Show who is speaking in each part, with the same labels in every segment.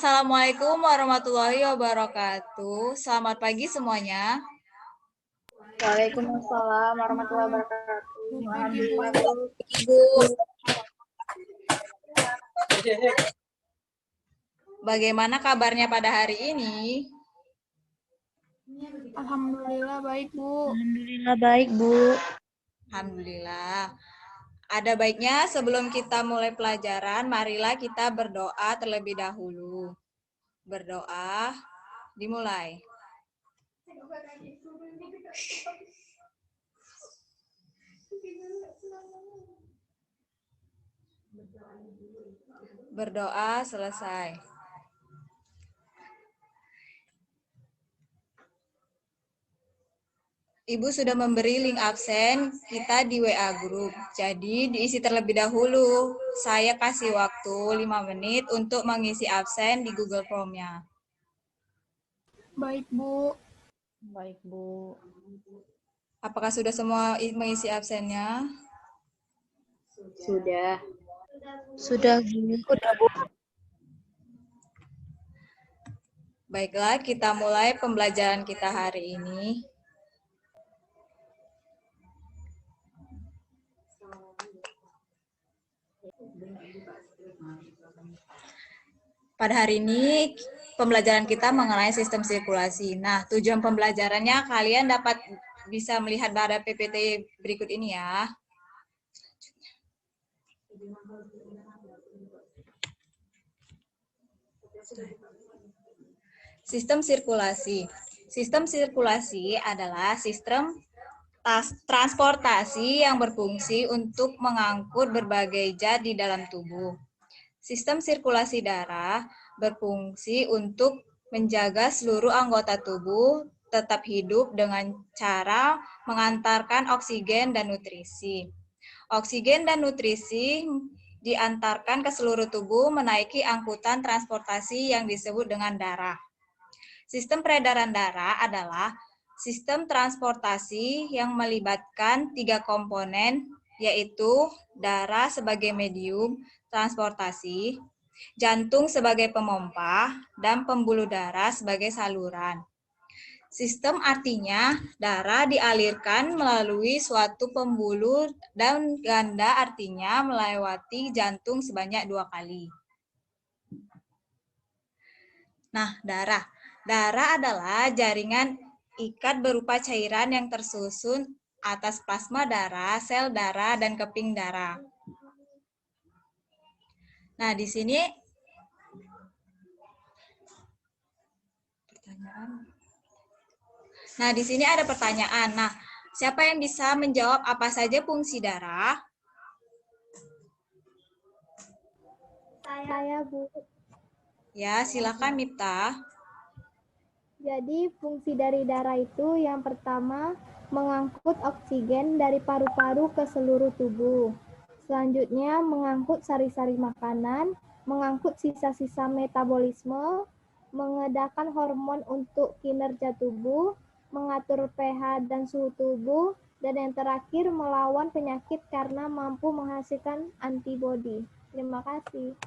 Speaker 1: Assalamualaikum warahmatullahi wabarakatuh. Selamat pagi semuanya.
Speaker 2: Waalaikumsalam warahmatullahi wabarakatuh. Alhamdulillah, Bu.
Speaker 1: Ibu, bagaimana kabarnya pada hari ini?
Speaker 2: Alhamdulillah baik, Bu.
Speaker 3: Alhamdulillah baik, Bu.
Speaker 1: Alhamdulillah. Ada baiknya sebelum kita mulai pelajaran, marilah kita berdoa terlebih dahulu. Berdoa, dimulai. Berdoa selesai. Ibu sudah memberi link absen kita di WA Group. Jadi diisi terlebih dahulu. Saya kasih waktu 5 menit untuk mengisi absen di Google Form-nya.
Speaker 2: Baik, Bu.
Speaker 3: Baik, Bu.
Speaker 1: Apakah sudah semua mengisi absennya?
Speaker 2: Sudah.
Speaker 3: Sudah, Bu.
Speaker 1: Baiklah, kita mulai pembelajaran kita hari ini. Pada hari ini, pembelajaran kita mengenai sistem sirkulasi. Nah, tujuan pembelajarannya kalian dapat bisa melihat pada PPT berikut ini ya. Sistem sirkulasi. Sistem sirkulasi adalah sistem transportasi yang berfungsi untuk mengangkut berbagai zat di dalam tubuh. Sistem sirkulasi darah berfungsi untuk menjaga seluruh anggota tubuh tetap hidup dengan cara mengantarkan oksigen dan nutrisi. Oksigen dan nutrisi diantarkan ke seluruh tubuh menaiki angkutan transportasi yang disebut dengan darah. Sistem peredaran darah adalah sistem transportasi yang melibatkan 3 komponen, yaitu darah sebagai medium transportasi, jantung sebagai pemompa, dan pembuluh darah sebagai saluran. Sistem artinya darah dialirkan melalui suatu pembuluh dan ganda artinya melewati jantung sebanyak 2 kali. Nah, darah. Darah adalah jaringan ikat berupa cairan yang tersusun atas plasma darah, sel darah, dan keping darah. Nah, di sini ada pertanyaan. Nah, siapa yang bisa menjawab apa saja fungsi darah?
Speaker 4: Saya, Bu.
Speaker 1: Ya, silakan Miftah.
Speaker 4: Jadi fungsi dari darah itu yang pertama mengangkut oksigen dari paru-paru ke seluruh tubuh. Selanjutnya mengangkut sari-sari makanan, mengangkut sisa-sisa metabolisme, mengedarkan hormon untuk kinerja tubuh, mengatur pH dan suhu tubuh, dan yang terakhir melawan penyakit karena mampu menghasilkan antibodi. Terima kasih.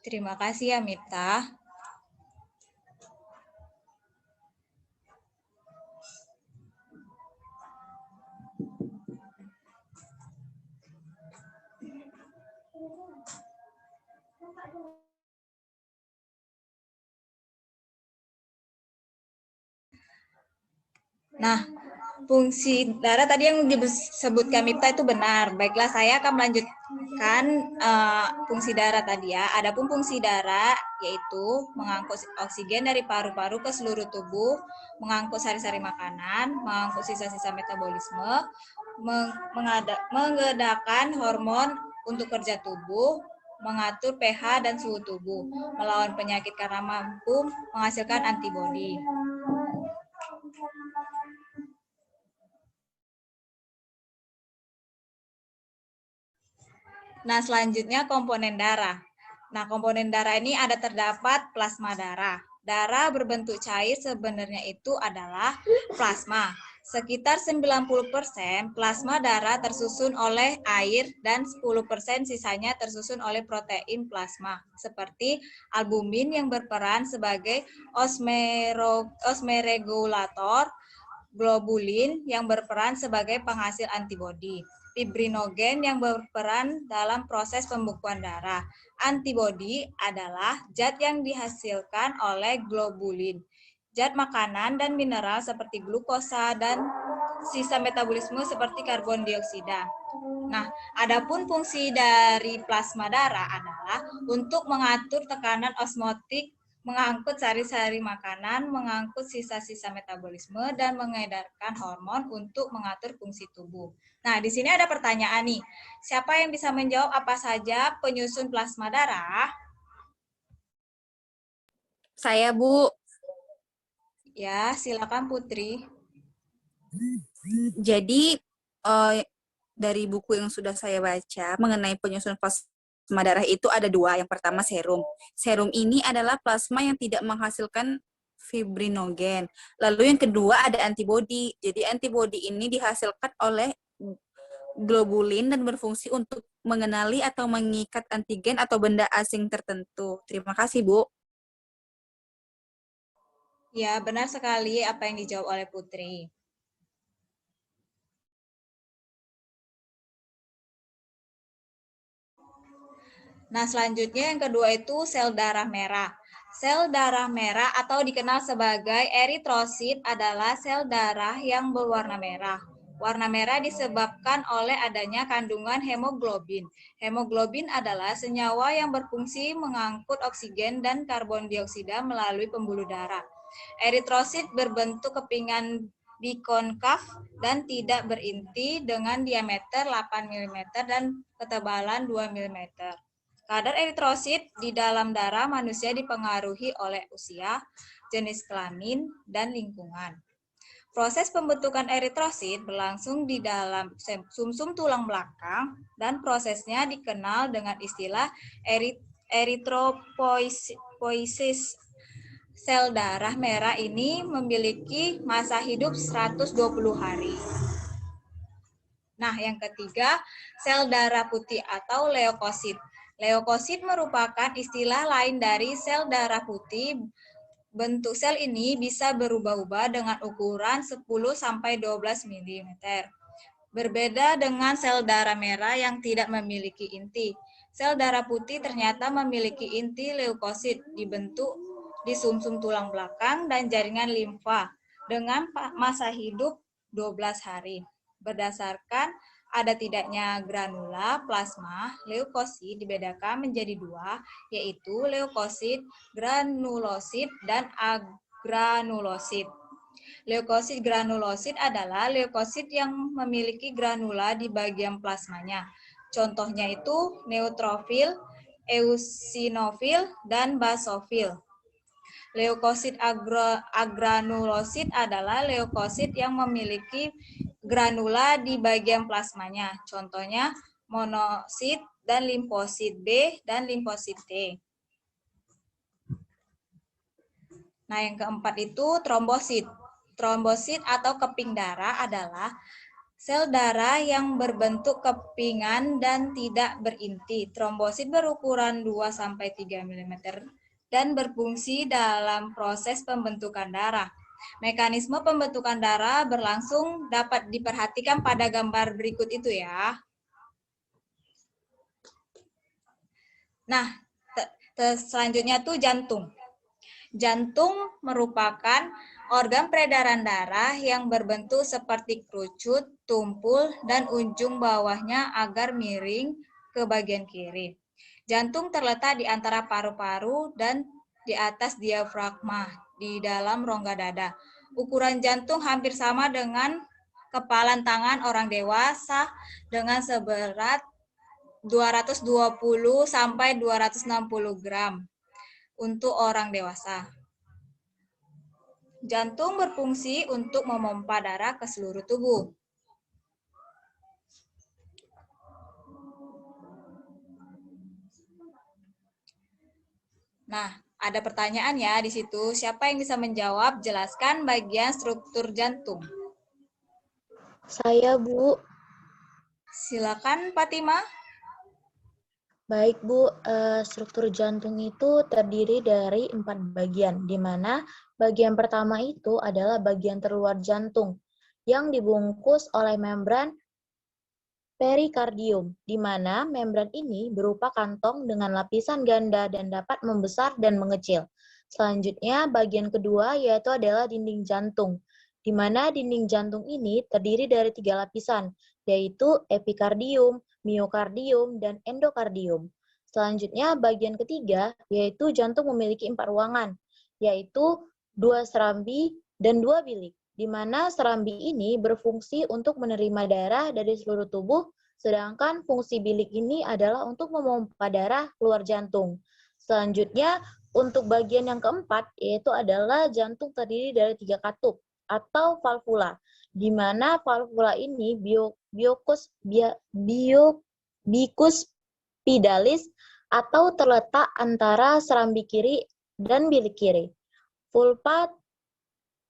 Speaker 1: Terima kasih ya Miftah. Nah, fungsi darah tadi yang disebutkan Miftah itu benar. Baiklah, saya akan melanjutkan fungsi darah tadi ya. Adapun fungsi darah yaitu mengangkut oksigen dari paru-paru ke seluruh tubuh, mengangkut sari-sari makanan, mengangkut sisa-sisa metabolisme, mengedarkan hormon untuk kerja tubuh, mengatur pH dan suhu tubuh, melawan penyakit karena mampu menghasilkan antibodi. Nah, selanjutnya komponen darah. Nah, komponen darah ini terdapat plasma darah. Darah berbentuk cair sebenarnya itu adalah plasma. Sekitar 90% plasma darah tersusun oleh air dan 10% sisanya tersusun oleh protein plasma, seperti albumin yang berperan sebagai osmoregulator, globulin yang berperan sebagai penghasil antibodi, fibrinogen yang berperan dalam proses pembekuan darah. Antibodi adalah zat yang dihasilkan oleh globulin. Zat makanan dan mineral seperti glukosa dan sisa metabolisme seperti karbon dioksida. Nah, adapun fungsi dari plasma darah adalah untuk mengatur tekanan osmotik, mengangkut sari-sari makanan, mengangkut sisa-sisa metabolisme, dan mengedarkan hormon untuk mengatur fungsi tubuh. Nah, di sini ada pertanyaan nih. Siapa yang bisa menjawab apa saja penyusun plasma darah?
Speaker 5: Saya, Bu.
Speaker 1: Ya, silakan Putri.
Speaker 5: Jadi, dari buku yang sudah saya baca mengenai penyusunan plasma darah itu ada dua. Yang pertama serum. Serum ini adalah plasma yang tidak menghasilkan fibrinogen. Lalu yang kedua ada antibodi. Jadi antibodi ini dihasilkan oleh globulin dan berfungsi untuk mengenali atau mengikat antigen atau benda asing tertentu. Terima kasih, Bu.
Speaker 1: Ya, benar sekali apa yang dijawab oleh Putri. Nah, selanjutnya yang kedua itu sel darah merah. Sel darah merah atau dikenal sebagai eritrosit adalah sel darah yang berwarna merah. Warna merah disebabkan oleh adanya kandungan hemoglobin. Hemoglobin adalah senyawa yang berfungsi mengangkut oksigen dan karbon dioksida melalui pembuluh darah. Eritrosit berbentuk kepingan bikonkav dan tidak berinti dengan diameter 8 mm dan ketebalan 2 mm. Kadar eritrosit di dalam darah manusia dipengaruhi oleh usia, jenis kelamin, dan lingkungan. Proses pembentukan eritrosit berlangsung di dalam sumsum tulang belakang dan prosesnya dikenal dengan istilah eritropoiesis. Sel darah merah ini memiliki masa hidup 120 hari. Nah, yang ketiga, sel darah putih atau leukosit. Leukosit merupakan istilah lain dari sel darah putih. Bentuk sel ini bisa berubah-ubah dengan ukuran 10-12 mm. Berbeda dengan sel darah merah yang tidak memiliki inti. Sel darah putih ternyata memiliki inti leukosit dibentuk di sumsum tulang belakang dan jaringan limfa dengan masa hidup 12 hari. Berdasarkan ada tidaknya granula plasma, leukosit dibedakan menjadi dua, yaitu leukosit granulosit dan agranulosit. Leukosit granulosit adalah leukosit yang memiliki granula di bagian plasmanya. Contohnya itu neutrofil, eosinofil, dan basofil. Leukosit agranulosit adalah leukosit yang memiliki granula di bagian plasmanya. Contohnya monosit dan limfosit B dan limfosit T. Nah, yang keempat itu trombosit. Trombosit atau keping darah adalah sel darah yang berbentuk kepingan dan tidak berinti. Trombosit berukuran 2-3 mm dan berfungsi dalam proses pembentukan darah. Mekanisme pembentukan darah berlangsung dapat diperhatikan pada gambar berikut itu ya. Nah, selanjutnya tuh jantung. Jantung merupakan organ peredaran darah yang berbentuk seperti kerucut, tumpul, dan ujung bawahnya agar miring ke bagian kiri. Jantung terletak di antara paru-paru dan di atas diafragma di dalam rongga dada. Ukuran jantung hampir sama dengan kepalan tangan orang dewasa dengan seberat 220 sampai 260 gram untuk orang dewasa. Jantung berfungsi untuk memompa darah ke seluruh tubuh. Nah, ada pertanyaan ya di situ. Siapa yang bisa menjawab? Jelaskan bagian struktur jantung.
Speaker 3: Saya, Bu.
Speaker 1: Silakan Fatima.
Speaker 3: Baik, Bu. Struktur jantung itu terdiri dari 4 bagian, di mana bagian pertama itu adalah bagian terluar jantung yang dibungkus oleh membran perikardium, di mana membran ini berupa kantong dengan lapisan ganda dan dapat membesar dan mengecil. Selanjutnya, bagian kedua yaitu adalah dinding jantung, di mana dinding jantung ini terdiri dari 3 lapisan, yaitu epikardium, miokardium, dan endokardium. Selanjutnya, bagian ketiga yaitu jantung memiliki 4 ruangan, yaitu 2 serambi dan 2 bilik, di mana serambi ini berfungsi untuk menerima darah dari seluruh tubuh, sedangkan fungsi bilik ini adalah untuk memompa darah keluar jantung. Selanjutnya, untuk bagian yang keempat, yaitu adalah jantung terdiri dari 3 katup atau valvula, di mana valvula ini bikuspidalis atau terletak antara serambi kiri dan bilik kiri. Vulva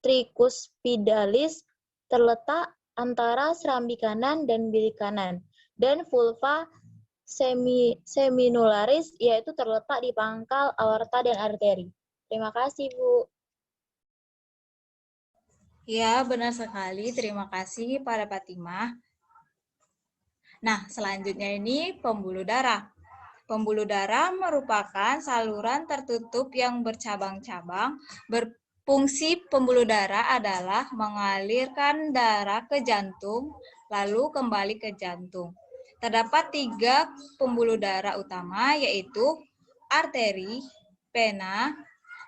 Speaker 3: tricuspidalis terletak antara serambi kanan dan bilik kanan, dan vulva seminularis yaitu terletak di pangkal aorta dan arteri. Terima kasih, Bu.
Speaker 1: Ya, benar sekali. Terima kasih pada Fatima. Nah, selanjutnya ini pembuluh darah. Pembuluh darah merupakan saluran tertutup yang bercabang-cabang. Fungsi pembuluh darah adalah mengalirkan darah ke jantung, lalu kembali ke jantung. Terdapat 3 pembuluh darah utama, yaitu arteri, vena,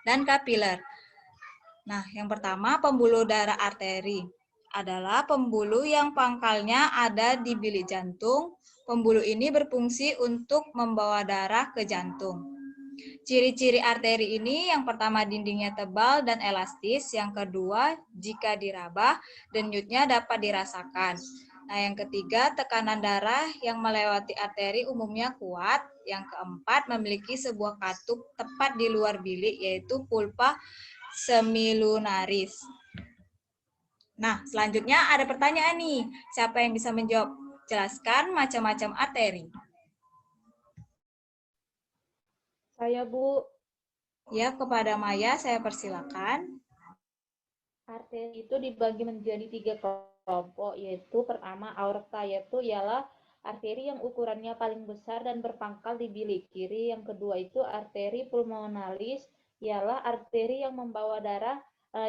Speaker 1: dan kapiler. Nah, yang pertama pembuluh darah arteri adalah pembuluh yang pangkalnya ada di bilik jantung. Pembuluh ini berfungsi untuk membawa darah ke jantung. Ciri-ciri arteri ini yang pertama dindingnya tebal dan elastis, yang kedua jika diraba denyutnya dapat dirasakan. Nah, yang ketiga tekanan darah yang melewati arteri umumnya kuat. Yang keempat memiliki sebuah katup tepat di luar bilik yaitu pulpa semilunaris. Nah, selanjutnya ada pertanyaan nih. Siapa yang bisa menjawab? Jelaskan macam-macam arteri.
Speaker 2: Saya, Bu.
Speaker 1: Ya, kepada Maya saya persilakan.
Speaker 2: Arteri itu dibagi menjadi 3 kelompok, yaitu pertama aorta, yaitu ialah arteri yang ukurannya paling besar dan berpangkal di bilik kiri. Yang kedua itu arteri pulmonalis, ialah arteri yang membawa darah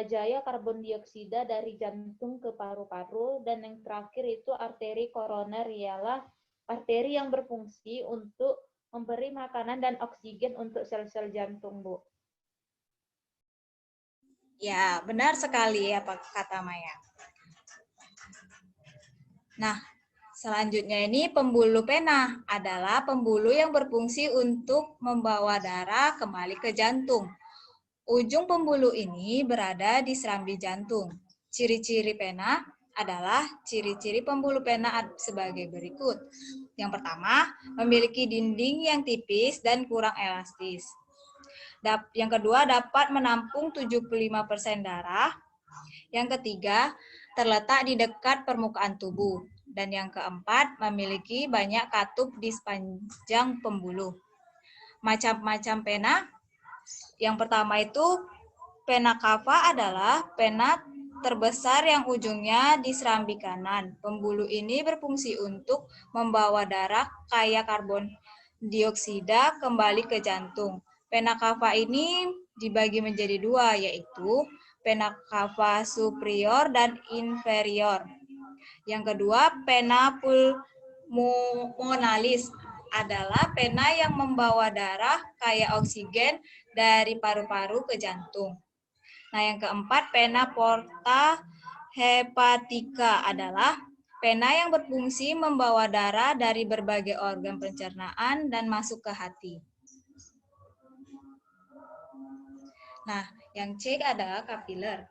Speaker 2: jaya karbon dioksida dari jantung ke paru-paru. Dan yang terakhir itu arteri koroner, ialah arteri yang berfungsi untuk memberi makanan dan oksigen untuk sel-sel jantung, Bu.
Speaker 1: Ya, benar sekali apa kata Maya. Nah, selanjutnya ini pembuluh pena adalah pembuluh yang berfungsi untuk membawa darah kembali ke jantung. Ujung pembuluh ini berada di serambi jantung. Ciri-ciri pena adalah ciri-ciri pembuluh pena sebagai berikut. Yang pertama, memiliki dinding yang tipis dan kurang elastis. Yang kedua, dapat menampung 75% darah. Yang ketiga, terletak di dekat permukaan tubuh. Dan yang keempat, memiliki banyak katup di sepanjang pembuluh. Macam-macam pena. Yang pertama itu, pena cava adalah pena terbesar yang ujungnya di serambi kanan. Pembuluh ini berfungsi untuk membawa darah kaya karbon dioksida kembali ke jantung. Pena cava ini dibagi menjadi 2, yaitu pena cava superior dan inferior. Yang kedua, pena pulmonalis adalah pena yang membawa darah kaya oksigen dari paru-paru ke jantung. Nah, yang keempat, pena porta hepatica adalah pena yang berfungsi membawa darah dari berbagai organ pencernaan dan masuk ke hati. Nah, yang C adalah kapiler.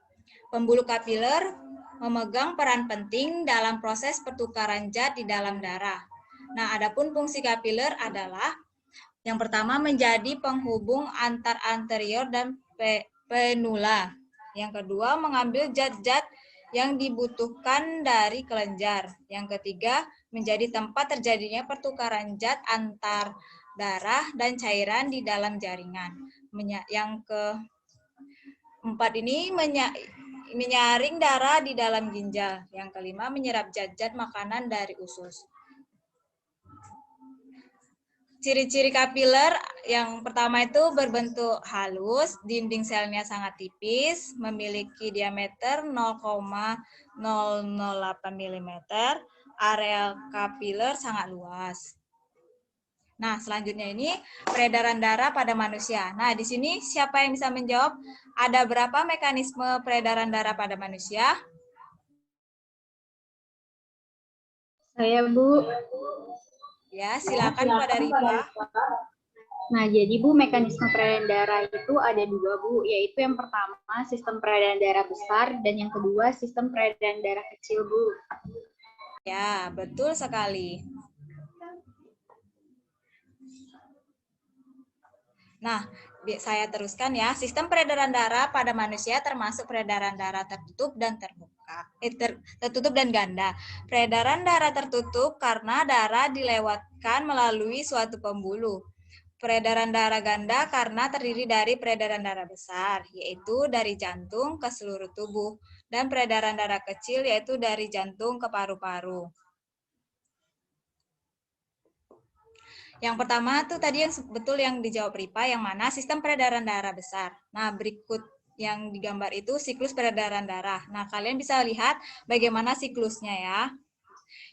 Speaker 1: Pembuluh kapiler memegang peran penting dalam proses pertukaran zat di dalam darah. Nah, adapun fungsi kapiler adalah yang pertama menjadi penghubung antar anterior dan penula. Yang kedua mengambil zat-zat yang dibutuhkan dari kelenjar. Yang ketiga, menjadi tempat terjadinya pertukaran zat antar darah dan cairan di dalam jaringan. Yang keempat ini menyaring darah di dalam ginjal. Yang kelima, menyerap zat-zat makanan dari usus. Ciri-ciri kapiler yang pertama itu berbentuk halus, dinding selnya sangat tipis, memiliki diameter 0,008 mm, area kapiler sangat luas. Nah, selanjutnya ini peredaran darah pada manusia. Nah, di sini siapa yang bisa menjawab? Ada berapa mekanisme peredaran darah pada manusia?
Speaker 6: Saya, Bu.
Speaker 1: Ya, silakan pada Rifa.
Speaker 6: Nah, jadi Bu, mekanisme peredaran darah itu ada dua, Bu, yaitu yang pertama sistem peredaran darah besar dan yang kedua sistem peredaran darah kecil, Bu.
Speaker 1: Ya, betul sekali. Nah, saya teruskan ya. Sistem peredaran darah pada manusia termasuk peredaran darah tertutup dan terbuka. Tertutup dan ganda. Peredaran darah tertutup karena darah dilewatkan melalui suatu pembuluh. Peredaran darah ganda karena terdiri dari peredaran darah besar, yaitu dari jantung ke seluruh tubuh, dan peredaran darah kecil, yaitu dari jantung ke paru-paru. Yang pertama tuh tadi yang betul yang dijawab Ripa, yang mana sistem peredaran darah besar. Nah, berikut yang digambar itu siklus peredaran darah. Nah, kalian bisa lihat bagaimana siklusnya ya.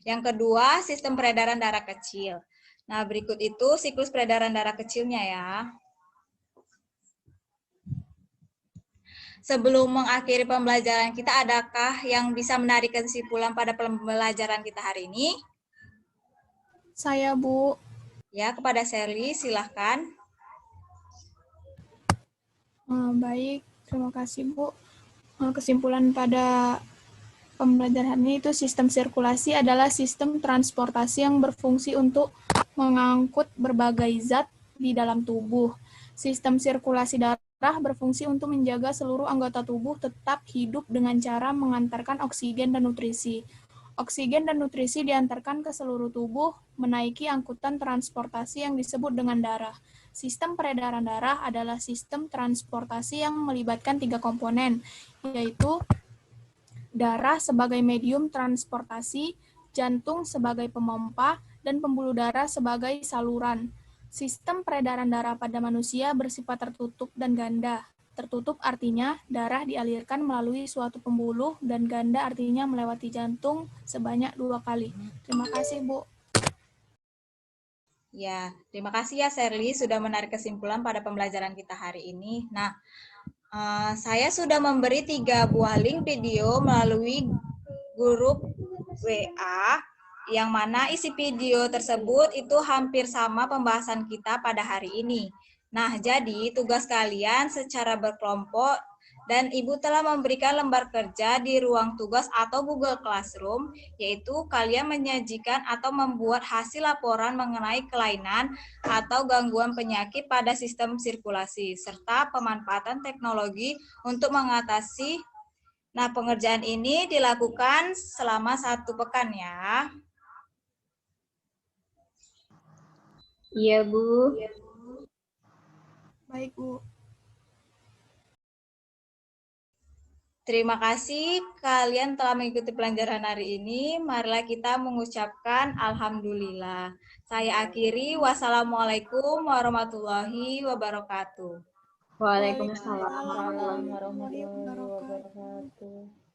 Speaker 1: Yang kedua, sistem peredaran darah kecil. Nah, berikut itu siklus peredaran darah kecilnya ya. Sebelum mengakhiri pembelajaran kita, adakah yang bisa menarik kesimpulan pada pembelajaran kita hari ini?
Speaker 4: Saya, Bu.
Speaker 1: Ya, kepada Sherly, silahkan.
Speaker 4: Baik, terima kasih, Bu. Kesimpulan pada pembelajaran ini itu sistem sirkulasi adalah sistem transportasi yang berfungsi untuk mengangkut berbagai zat di dalam tubuh. Sistem sirkulasi darah berfungsi untuk menjaga seluruh anggota tubuh tetap hidup dengan cara mengantarkan oksigen dan nutrisi. Oksigen dan nutrisi diantarkan ke seluruh tubuh, menaiki angkutan transportasi yang disebut dengan darah. Sistem peredaran darah adalah sistem transportasi yang melibatkan 3 komponen, yaitu darah sebagai medium transportasi, jantung sebagai pemompa, dan pembuluh darah sebagai saluran. Sistem peredaran darah pada manusia bersifat tertutup dan ganda. Tertutup artinya darah dialirkan melalui suatu pembuluh dan ganda artinya melewati jantung sebanyak 2 kali. Terima kasih, Bu.
Speaker 1: Ya, terima kasih ya Sherly sudah menarik kesimpulan pada pembelajaran kita hari ini. Nah, saya sudah memberi 3 buah link video melalui grup WA, yang mana isi video tersebut itu hampir sama pembahasan kita pada hari ini. Nah, jadi tugas kalian secara berkelompok dan Ibu telah memberikan lembar kerja di ruang tugas atau Google Classroom, yaitu kalian menyajikan atau membuat hasil laporan mengenai kelainan atau gangguan penyakit pada sistem sirkulasi, serta pemanfaatan teknologi untuk mengatasi. Nah, pengerjaan ini dilakukan selama 1 pekan ya.
Speaker 6: Iya, Bu.
Speaker 4: Baik, Bu.
Speaker 1: Terima kasih kalian telah mengikuti pelajaran hari ini. Marilah kita mengucapkan Alhamdulillah. Saya akhiri. Wassalamualaikum warahmatullahi wabarakatuh.
Speaker 6: Waalaikumsalam.
Speaker 2: Waalaikumsalam warahmatullahi wabarakatuh.